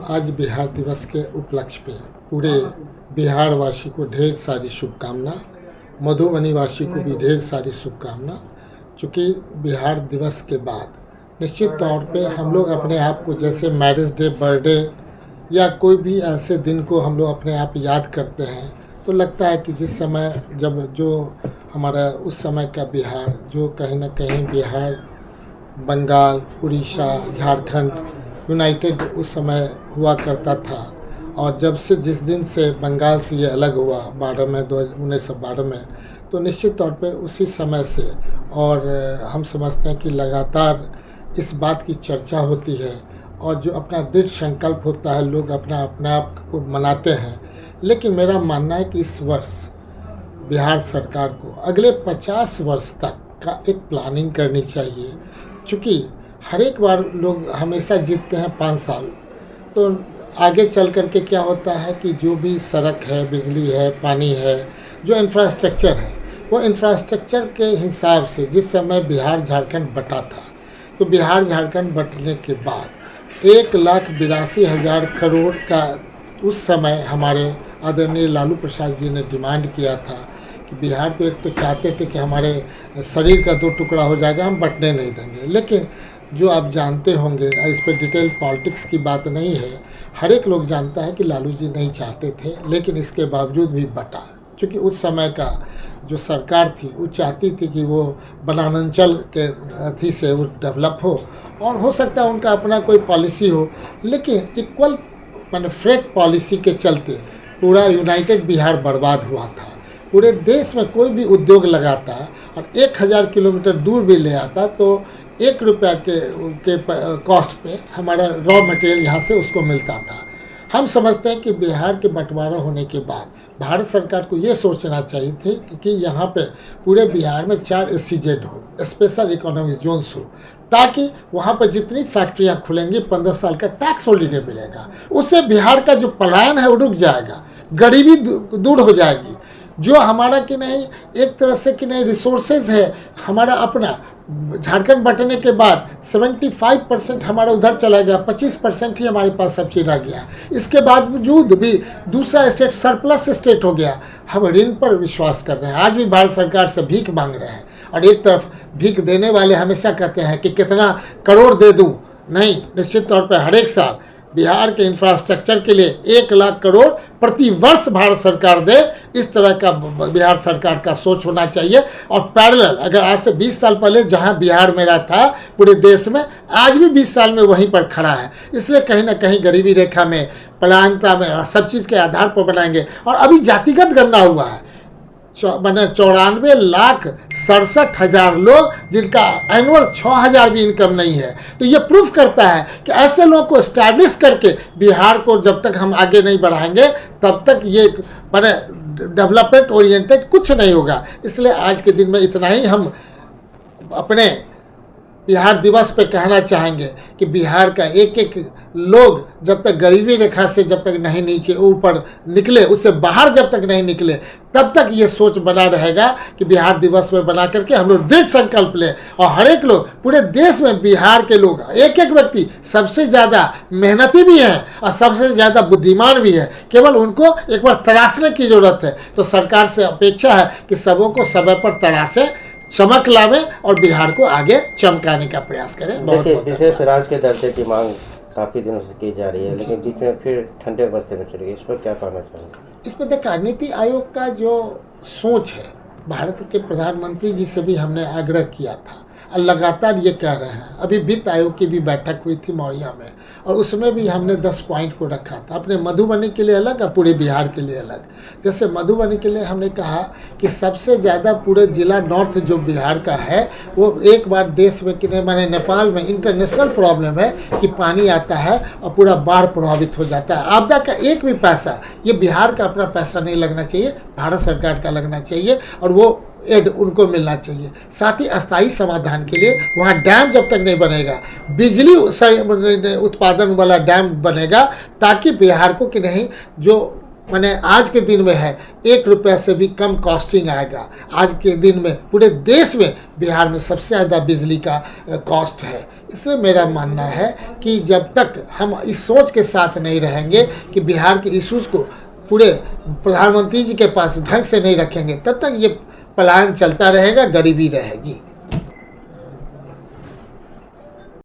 आज बिहार दिवस के उपलक्ष्य पे पूरे बिहार वासी को ढेर सारी शुभकामना, मधुबनी वासी को भी ढेर सारी शुभकामना। चूँकि बिहार दिवस के बाद निश्चित तौर पे हम लोग अपने आप को जैसे मैरिज डे, बर्थडे या कोई भी ऐसे दिन को हम लोग अपने आप याद करते हैं तो लगता है कि जिस समय जब जो हमारा उस समय का बिहार जो कहीं ना कहीं बिहार, बंगाल, उड़ीसा, झारखंड यूनाइटेड उस समय हुआ करता था। और जब से जिस दिन से बंगाल से ये अलग हुआ 1912 में, तो निश्चित तौर पे उसी समय से और हम समझते हैं कि लगातार इस बात की चर्चा होती है और जो अपना दृढ़ संकल्प होता है लोग अपने आप को मनाते हैं। लेकिन मेरा मानना है कि इस वर्ष बिहार सरकार को अगले 50 वर्ष तक का एक प्लानिंग करनी चाहिए। चूँकि हर एक बार लोग हमेशा जीतते हैं 5 साल, तो आगे चल कर के क्या होता है कि जो भी सड़क है, बिजली है, पानी है, जो इंफ्रास्ट्रक्चर है, वो इंफ्रास्ट्रक्चर के हिसाब से जिस समय बिहार झारखंड बटा था, तो बिहार झारखंड बटने के बाद 1,82,000 करोड़ का उस समय हमारे आदरणीय लालू प्रसाद जी ने डिमांड किया था कि बिहार तो एक तो चाहते थे कि हमारे शरीर का 2 टुकड़ा हो जाएगा, हम बटने नहीं देंगे। लेकिन जो आप जानते होंगे, इस पर डिटेल पॉलिटिक्स की बात नहीं है, हर एक लोग जानता है कि लालू जी नहीं चाहते थे, लेकिन इसके बावजूद भी बटा। क्योंकि उस समय का जो सरकार थी वो चाहती थी कि वो बनानंचल के अथी से वो डेवलप हो, और हो सकता है उनका अपना कोई पॉलिसी हो, लेकिन इक्वल मैंने फ्रेट पॉलिसी के चलते पूरा यूनाइटेड बिहार बर्बाद हुआ था। पूरे देश में कोई भी उद्योग लगाता और 1000 किलोमीटर दूर भी ले आता तो 1 रुपया के कॉस्ट पे हमारा रॉ मटेरियल यहाँ से उसको मिलता था। हम समझते हैं कि बिहार के बंटवारा होने के बाद भारत सरकार को ये सोचना चाहिए थे कि यहाँ पे पूरे बिहार में 4 SEZ हो, स्पेशल इकोनॉमिक जोन्स हो, ताकि वहाँ पर जितनी फैक्ट्रियाँ खुलेंगी 15 साल का टैक्स हॉलीडे मिलेगा। उससे बिहार का जो पलायन है वो रुक जाएगा, गरीबी दूर हो जाएगी। जो हमारा कि नहीं एक तरह से कि नहीं रिसोर्सेज है हमारा अपना, झारखंड बंटने के बाद 75% हमारा उधर चला गया, 25% ही हमारे पास सब्सिडी रह गया। इसके बावजूद भी दूसरा स्टेट सरप्लस स्टेट हो गया। हम ऋण पर विश्वास कर रहे हैं, आज भी भारत सरकार से भीख मांग रहे हैं। और एक तरफ भीख देने वाले हमेशा कहते हैं कि कितना करोड़ दे दूँ, नहीं, निश्चित तौर पर हर एक साल बिहार के इंफ्रास्ट्रक्चर के लिए 1 लाख करोड़ प्रति वर्ष भारत सरकार दे, इस तरह का बिहार सरकार का सोच होना चाहिए। और पैरेलल अगर आज से 20 साल पहले जहां बिहार मेरा था पूरे देश में, आज भी 20 साल में वहीं पर खड़ा है। इसलिए कहीं ना कहीं गरीबी रेखा में, पलायनता में, सब चीज़ के आधार पर बनाएंगे। और अभी जातिगत गणना हुआ है, मैंने 94,67,000 लोग जिनका एनुअल 6,000 भी इनकम नहीं है। तो ये प्रूफ करता है कि ऐसे लोगों को एस्टैब्लिश करके बिहार को जब तक हम आगे नहीं बढ़ाएंगे तब तक ये मैंने डेवलपमेंट ओरिएंटेड कुछ नहीं होगा। इसलिए आज के दिन में इतना ही हम अपने बिहार दिवस पे कहना चाहेंगे कि बिहार का एक एक लोग जब तक गरीबी रेखा से जब तक नहीं नीचे ऊपर निकले, उससे बाहर जब तक नहीं निकले, तब तक ये सोच बना रहेगा कि बिहार दिवस में बना करके हम लोग दृढ़ संकल्प लें। और हर एक लोग पूरे देश में बिहार के लोग एक एक व्यक्ति सबसे ज़्यादा मेहनती भी हैं और सबसे ज़्यादा बुद्धिमान भी है, केवल उनको एक बार तराशने की ज़रूरत है। तो सरकार से अपेक्षा है कि सबों को समय पर तराशें, चमक लावे और बिहार को आगे चमकाने का प्रयास करें। देखिए, विशेष राज्य के दर्जे की मांग काफ़ी दिनों से की जा रही है, लेकिन बीच में फिर ठंडे बस्ते में चली गई। इस पर क्या कहना चाहेंगे? इस पर देखा, नीति आयोग का जो सोच है, भारत के प्रधानमंत्री जी से भी हमने आग्रह किया था और लगातार ये कह रहे हैं। अभी वित्त आयोग की भी बैठक हुई थी मौरिया में, और उसमें भी हमने 10 पॉइंट को रखा था, अपने मधुबनी के लिए अलग और पूरे बिहार के लिए अलग। जैसे मधुबनी के लिए हमने कहा कि सबसे ज़्यादा पूरे जिला नॉर्थ जो बिहार का है वो एक बार देश में कि नहीं, माने नेपाल में इंटरनेशनल प्रॉब्लम है कि पानी आता है और पूरा बाढ़ प्रभावित हो जाता है। आपदा का एक भी पैसा, ये बिहार का अपना पैसा नहीं लगना चाहिए, भारत सरकार का लगना चाहिए और वो एड उनको मिलना चाहिए। साथ ही अस्थायी समाधान के लिए वहाँ डैम जब तक नहीं बनेगा, बिजली उत्पादन वाला डैम बनेगा, ताकि बिहार को कि नहीं जो मैंने आज के दिन में है 1 रुपये से भी कम कॉस्टिंग आएगा। आज के दिन में पूरे देश में बिहार में सबसे ज़्यादा बिजली का कॉस्ट है, इसमें मेरा मानना है कि जब तक हम इस सोच के साथ नहीं रहेंगे कि बिहार के इश्यूज़ को पूरे प्रधानमंत्री जी के पास ढंग से नहीं रखेंगे, तब तक ये पलायन चलता रहेगा, गरीबी रहेगी।